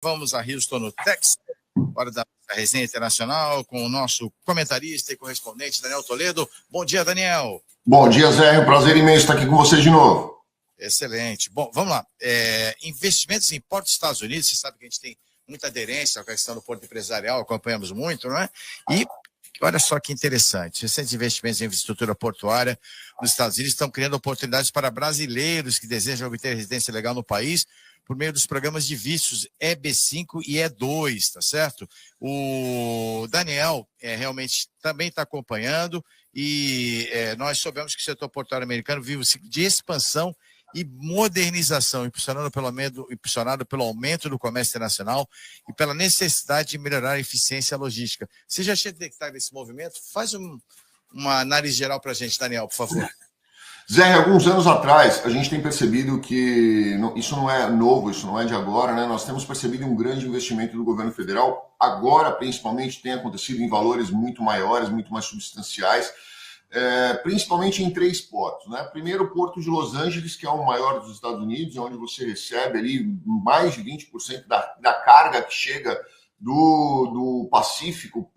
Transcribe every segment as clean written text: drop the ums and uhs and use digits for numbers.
Vamos a Houston, no Texas, hora da resenha internacional, com o nosso comentarista e correspondente, Daniel Toledo. Bom dia, Daniel. Bom dia, Zé. É um prazer imenso estar aqui com você de novo. Excelente. Bom, vamos lá. Investimentos em Porto dos Estados Unidos, você sabe que a gente tem muita aderência à questão do porto empresarial, acompanhamos muito, não é? E olha só que interessante, recentes investimentos em infraestrutura portuária nos Estados Unidos estão criando oportunidades para brasileiros que desejam obter residência legal no país por meio dos programas de vistos EB5 e E2, tá certo? O Daniel realmente também está acompanhando e nós soubemos que o setor portuário americano vive de expansão e modernização, impulsionado pelo aumento do comércio internacional e pela necessidade de melhorar a eficiência logística. Você já tinha detectado esse movimento? Faz uma análise geral para a gente, Daniel, por favor. Zé, alguns anos atrás, a gente tem percebido que isso não é novo, isso não é de agora, né? Nós temos percebido um grande investimento do governo federal. Agora, principalmente, tem acontecido em valores muito maiores, muito mais substanciais, principalmente em 3 portos, né? Primeiro, o Porto de Los Angeles, que é o maior dos Estados Unidos, onde você recebe ali mais de 20% da carga que chega do Pacífico,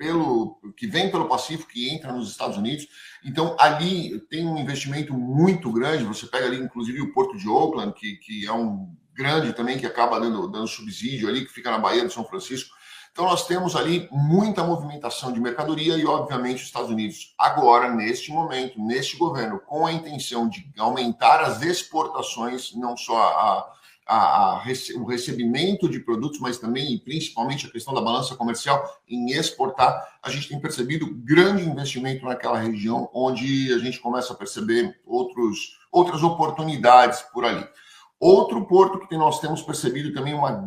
que vem pelo Pacífico e entra nos Estados Unidos. Então, ali tem um investimento muito grande. Você pega ali, inclusive, o Porto de Oakland, que é um grande também, que acaba dando subsídio ali, que fica na Baía de São Francisco. Então, nós temos ali muita movimentação de mercadoria e, obviamente, os Estados Unidos, agora, neste momento, neste governo, com a intenção de aumentar as exportações, não só o recebimento de produtos, mas também e principalmente a questão da balança comercial em exportar, a gente tem percebido grande investimento naquela região, onde a gente começa a perceber outras oportunidades por ali. Outro porto que nós temos percebido também uma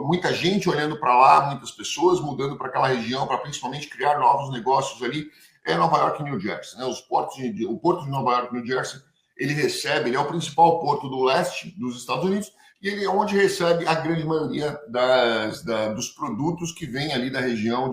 muita gente olhando para lá, muitas pessoas mudando para aquela região para principalmente criar novos negócios ali, é Nova York e New Jersey, né? O porto de Nova York e New Jersey, ele é o principal porto do leste dos Estados Unidos e ele é onde recebe a grande maioria dos produtos que vêm ali da região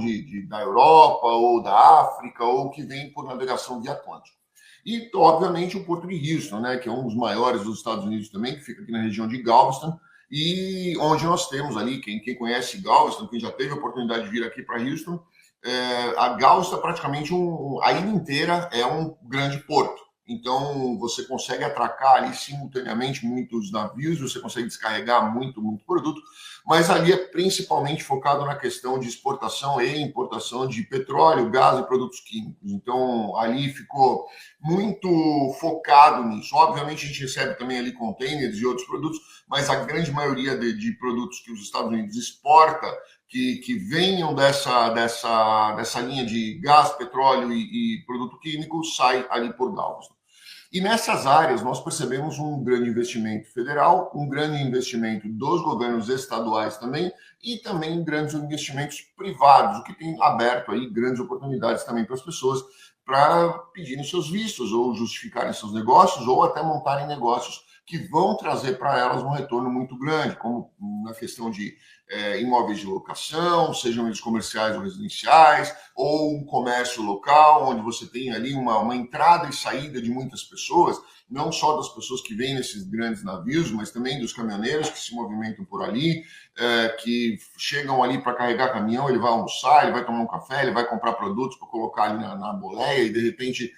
da Europa ou da África ou que vêm por navegação via Atlântico. E, obviamente, o Porto de Houston, né, que é um dos maiores dos Estados Unidos também, que fica aqui na região de Galveston, e onde nós temos ali, quem conhece Galveston, quem já teve a oportunidade de vir aqui para Houston, a Galveston é praticamente a ilha inteira é um grande porto. Então, você consegue atracar ali simultaneamente muitos navios, você consegue descarregar muito produto, mas ali é principalmente focado na questão de exportação e importação de petróleo, gás e produtos químicos. Então, ali ficou muito focado nisso. Obviamente, a gente recebe também ali containers e outros produtos, mas a grande maioria de produtos que os Estados Unidos exporta, que venham dessa linha de gás, petróleo e produto químico, sai ali por Galveston. E nessas áreas nós percebemos um grande investimento federal, um grande investimento dos governos estaduais também, e também grandes investimentos privados, o que tem aberto aí grandes oportunidades também para as pessoas para pedirem seus vistos, ou justificarem seus negócios, ou até montarem negócios que vão trazer para elas um retorno muito grande, como na questão de imóveis de locação, sejam eles comerciais ou residenciais, ou um comércio local, onde você tem ali uma entrada e saída de muitas pessoas, não só das pessoas que vêm nesses grandes navios, mas também dos caminhoneiros que se movimentam por ali, que chegam ali para carregar caminhão, ele vai almoçar, ele vai tomar um café, ele vai comprar produtos para colocar ali na boleia e, de repente,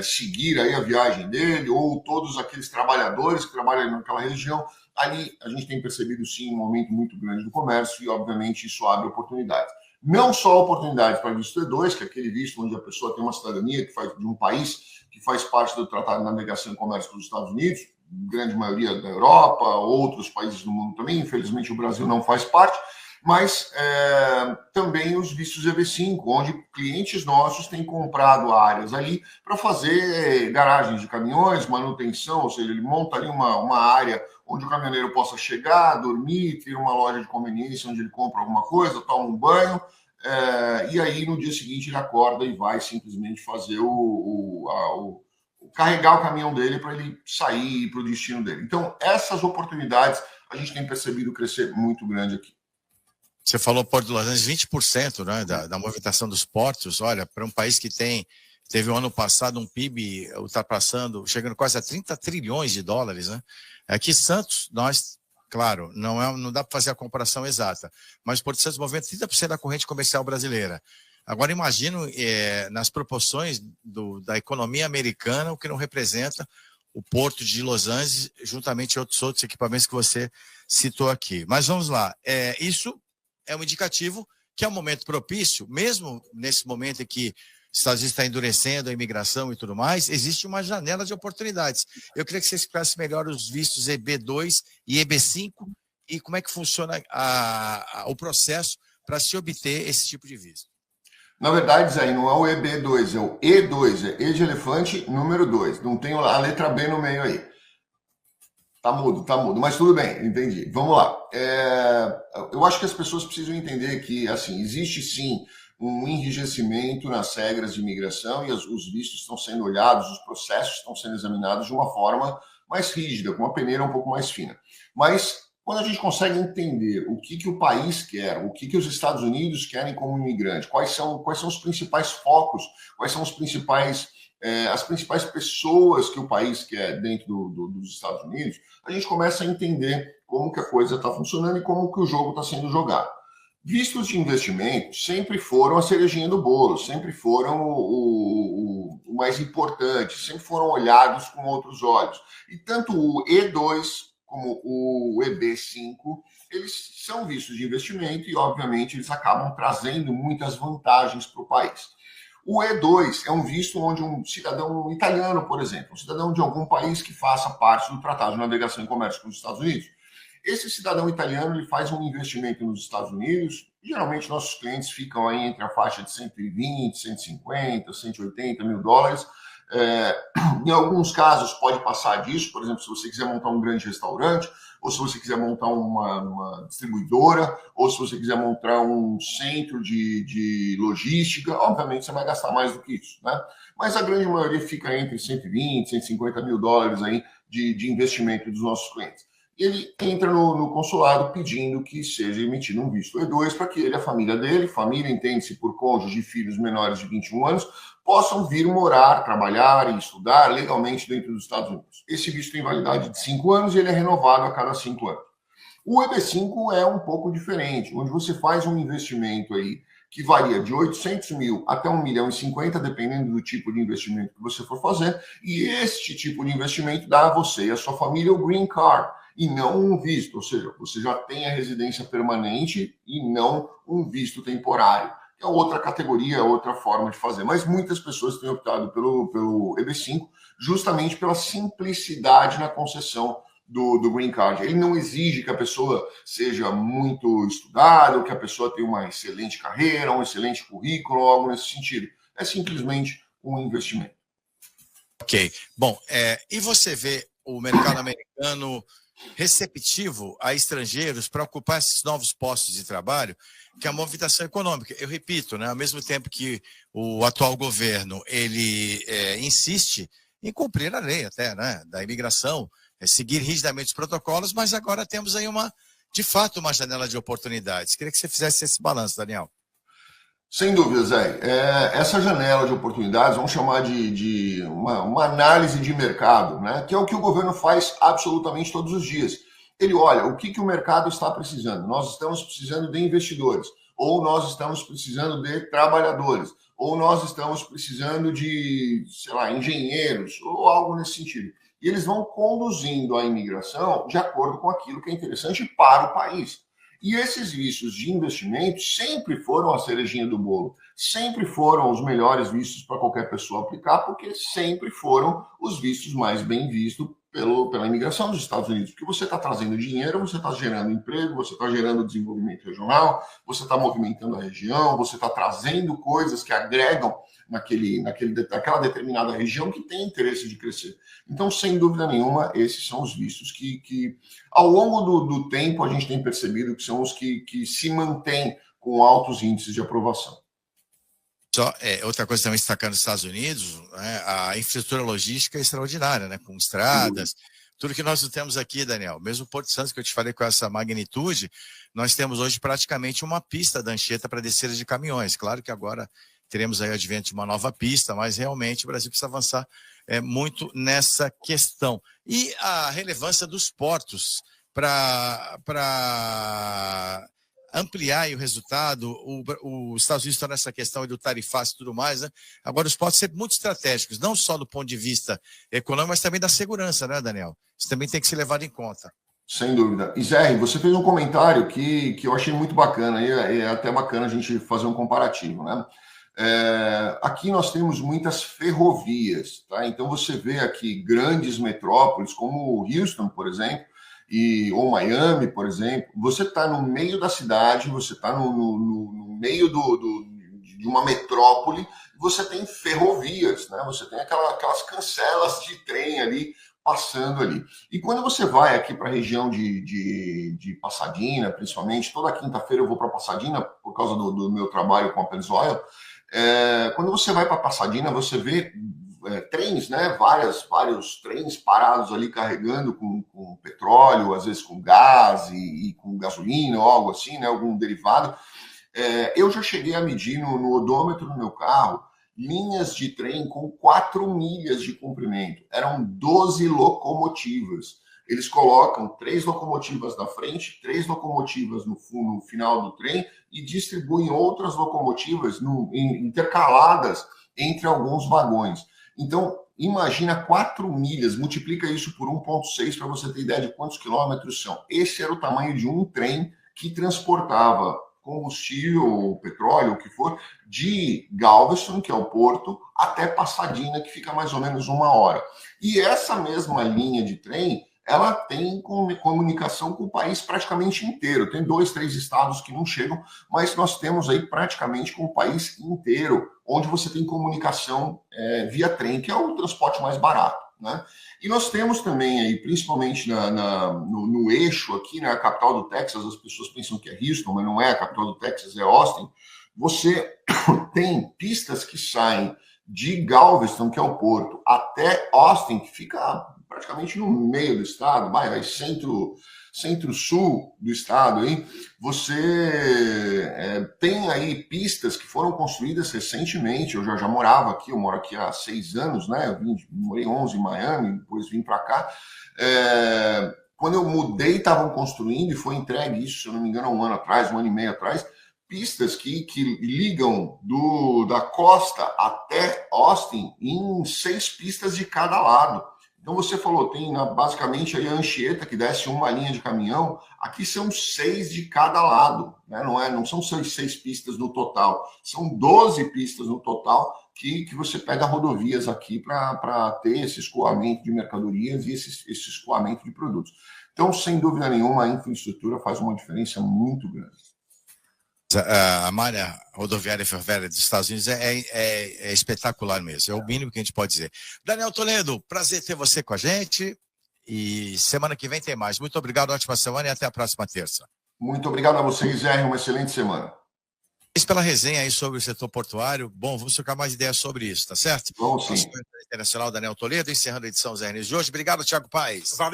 seguir aí a viagem dele, ou todos aqueles trabalhadores que trabalham ali naquela região. Ali a gente tem percebido, sim, um aumento muito grande do comércio e, obviamente, isso abre oportunidades. Não só oportunidades para visto E2, que é aquele visto onde a pessoa tem uma cidadania de um país que faz parte do Tratado de Navegação e Comércio dos Estados Unidos, grande maioria da Europa, outros países do mundo também, infelizmente o Brasil não faz parte, mas também os vistos EB5, onde clientes nossos têm comprado áreas ali para fazer garagens de caminhões, manutenção, ou seja, ele monta ali uma área onde o caminhoneiro possa chegar, dormir, ter uma loja de conveniência onde ele compra alguma coisa, toma um banho, e aí no dia seguinte ele acorda e vai simplesmente fazer carregar o caminhão dele para ele sair para o destino dele. Então, essas oportunidades a gente tem percebido crescer muito grande aqui. Você falou Porto de Los Angeles, 20%, né, da movimentação dos portos. Olha, para um país que teve o ano passado um PIB ultrapassando, chegando quase a 30 trilhões de dólares, né? Aqui Santos, nós claro, não dá para fazer a comparação exata, mas o Porto de Santos movimenta 30% da corrente comercial brasileira. Agora, imagino, nas proporções da economia americana, o que não representa o Porto de Los Angeles, juntamente com outros equipamentos que você citou aqui. Mas vamos lá, isso é um indicativo que é um momento propício, mesmo nesse momento em que os Estados Unidos está endurecendo a imigração e tudo mais, existe uma janela de oportunidades. Eu queria que você explicasse melhor os vistos EB2 e EB5 e como é que funciona o processo para se obter esse tipo de visto. Na verdade, Zé, não é o EB2, é o E2, é E de elefante número 2. Não tem a letra B no meio aí. Tá mudo, mas tudo bem, entendi. Vamos lá. Eu acho que as pessoas precisam entender que, assim, existe sim um enrijecimento nas regras de imigração e os vistos estão sendo olhados, os processos estão sendo examinados de uma forma mais rígida, com uma peneira um pouco mais fina. Mas quando a gente consegue entender o que o país quer, o que os Estados Unidos querem como imigrante, quais são os principais focos, quais são as principais pessoas que o país quer dentro dos Estados Unidos, a gente começa a entender como que a coisa está funcionando e como que o jogo está sendo jogado. Vistos de investimento sempre foram a cerejinha do bolo, sempre foram o mais importante, sempre foram olhados com outros olhos. E tanto o E2 como o EB5, eles são vistos de investimento e, obviamente, eles acabam trazendo muitas vantagens para o país. O E2 é um visto onde um cidadão italiano, por exemplo, um cidadão de algum país que faça parte do Tratado de Navegação e Comércio com os Estados Unidos, esse cidadão italiano ele faz um investimento nos Estados Unidos. Geralmente nossos clientes ficam aí entre a faixa de 120, 150, 180 mil dólares. Em alguns casos pode passar disso, por exemplo, se você quiser montar um grande restaurante, ou se você quiser montar uma distribuidora, ou se você quiser montar um centro de logística, obviamente você vai gastar mais do que isso, né? Mas a grande maioria fica entre 120, 150 mil dólares aí de investimento dos nossos clientes. Ele entra no consulado pedindo que seja emitido um visto E2 para que ele e a família dele, família entende-se por cônjuge e filhos menores de 21 anos, possam vir morar, trabalhar e estudar legalmente dentro dos Estados Unidos. Esse visto tem validade de 5 anos e ele é renovado a cada 5 anos. O EB5 é um pouco diferente, onde você faz um investimento aí que varia de 800 mil até 1 milhão e 50, dependendo do tipo de investimento que você for fazer, e este tipo de investimento dá a você e a sua família o Green Card, e não um visto, ou seja, você já tem a residência permanente e não um visto temporário. É outra categoria, outra forma de fazer. Mas muitas pessoas têm optado pelo EB5 justamente pela simplicidade na concessão do Green Card. Ele não exige que a pessoa seja muito estudada, que a pessoa tenha uma excelente carreira, um excelente currículo, algo nesse sentido. É simplesmente um investimento. Ok. Bom, e você vê o mercado americano receptivo a estrangeiros para ocupar esses novos postos de trabalho, que é a movimentação econômica. Eu repito, né, ao mesmo tempo que o atual governo ele insiste em cumprir a lei até, né, da imigração, seguir rigidamente os protocolos, mas agora temos aí de fato uma janela de oportunidades. Queria que você fizesse esse balanço, Daniel. Sem dúvida, Zé. Essa janela de oportunidades, vamos chamar de uma análise de mercado, né? Que é o que o governo faz absolutamente todos os dias. Ele olha o que o mercado está precisando. Nós estamos precisando de investidores, ou nós estamos precisando de trabalhadores, ou nós estamos precisando de, sei lá, engenheiros, ou algo nesse sentido. E eles vão conduzindo a imigração de acordo com aquilo que é interessante para o país. E esses vistos de investimento sempre foram a cerejinha do bolo, sempre foram os melhores vistos para qualquer pessoa aplicar, porque sempre foram os vistos mais bem vistos pela imigração dos Estados Unidos. Porque você está trazendo dinheiro, você está gerando emprego, você está gerando desenvolvimento regional, você está movimentando a região, você está trazendo coisas que agregam naquela determinada região que tem interesse de crescer. Então, sem dúvida nenhuma, esses são os vistos que ao longo do tempo, a gente tem percebido que são os que se mantêm com altos índices de aprovação. Outra coisa também destacando nos Estados Unidos, né, a infraestrutura logística é extraordinária, né, com estradas, tudo que nós temos aqui, Daniel. Mesmo o Porto Santos, que eu te falei com essa magnitude, nós temos hoje praticamente uma pista da Anchieta para descida de caminhões. Claro que agora teremos aí o advento de uma nova pista, mas realmente o Brasil precisa avançar muito nessa questão. E a relevância dos portos para ampliar aí o resultado. Os Estados Unidos estão nessa questão do tarifaço e tudo mais, né? Agora, os portos ser muito estratégicos, não só do ponto de vista econômico, mas também da segurança, né, Daniel? Isso também tem que ser levado em conta. Sem dúvida. E Zé, você fez um comentário que eu achei muito bacana, e é até bacana a gente fazer um comparativo, né? Aqui nós temos muitas ferrovias, tá? Então você vê aqui grandes metrópoles como Houston, por exemplo, ou Miami, por exemplo. Você está no meio da cidade, você está no meio de uma metrópole, você tem ferrovias, né? Você tem aquelas cancelas de trem ali passando ali. E quando você vai aqui para a região de Pasadena, principalmente, toda quinta-feira eu vou para Pasadena por causa do meu trabalho com a Pennzoil. Quando você vai para Pasadena, você vê trens, né? Vários trens parados ali carregando com petróleo, às vezes com gás e com gasolina ou algo assim, né? Algum derivado. Eu já cheguei a medir no odômetro do meu carro linhas de trem com 4 milhas de comprimento. Eram 12 locomotivas. Eles colocam 3 locomotivas na frente, 3 locomotivas no final do trem e distribuem outras locomotivas intercaladas entre alguns vagões. Então, imagina 4 milhas, multiplica isso por 1,6 para você ter ideia de quantos quilômetros são. Esse era o tamanho de um trem que transportava combustível, petróleo, o que for, de Galveston, que é o porto, até Pasadena, que fica mais ou menos 1 hora. E essa mesma linha de trem, ela tem comunicação com o país praticamente inteiro. Tem 2, 3 estados que não chegam, mas nós temos aí praticamente com o país inteiro, onde você tem comunicação via trem, que é o transporte mais barato, né? E nós temos também aí, principalmente no eixo aqui, na capital do Texas, as pessoas pensam que é Houston, mas não é, a capital do Texas é Austin. Você tem pistas que saem de Galveston, que é o porto, até Austin, que fica praticamente no meio do estado, vai centro-sul do estado, hein? Você tem aí pistas que foram construídas recentemente. Eu já morava aqui, eu moro aqui há 6 anos, né? Morei 11 em Miami, depois vim para cá. Quando eu mudei, estavam construindo e foi entregue isso, se eu não me engano, há 1 ano atrás, 1 ano e meio atrás, pistas que ligam da costa até Austin em 6 pistas de cada lado. Então você falou, tem basicamente aí a Anchieta, que desce uma linha de caminhão, aqui são 6 de cada lado, né? Não são 6 pistas no total, são 12 pistas no total que você pega rodovias aqui para ter esse escoamento de mercadorias e esse escoamento de produtos. Então, sem dúvida nenhuma, a infraestrutura faz uma diferença muito grande. A malha rodoviária e ferroviária dos Estados Unidos é espetacular mesmo, é o mínimo que a gente pode dizer. Daniel Toledo, prazer ter você com a gente e semana que vem tem mais. Muito obrigado, ótima semana e até a próxima terça. Muito obrigado a vocês, Zé, uma excelente semana. Pela resenha aí sobre o setor portuário. Bom, vamos trocar mais ideias sobre isso, tá certo? Vamos sim. Internacional Daniel Toledo, encerrando a edição Zé News de hoje. Obrigado, Thiago Paes. Valeu.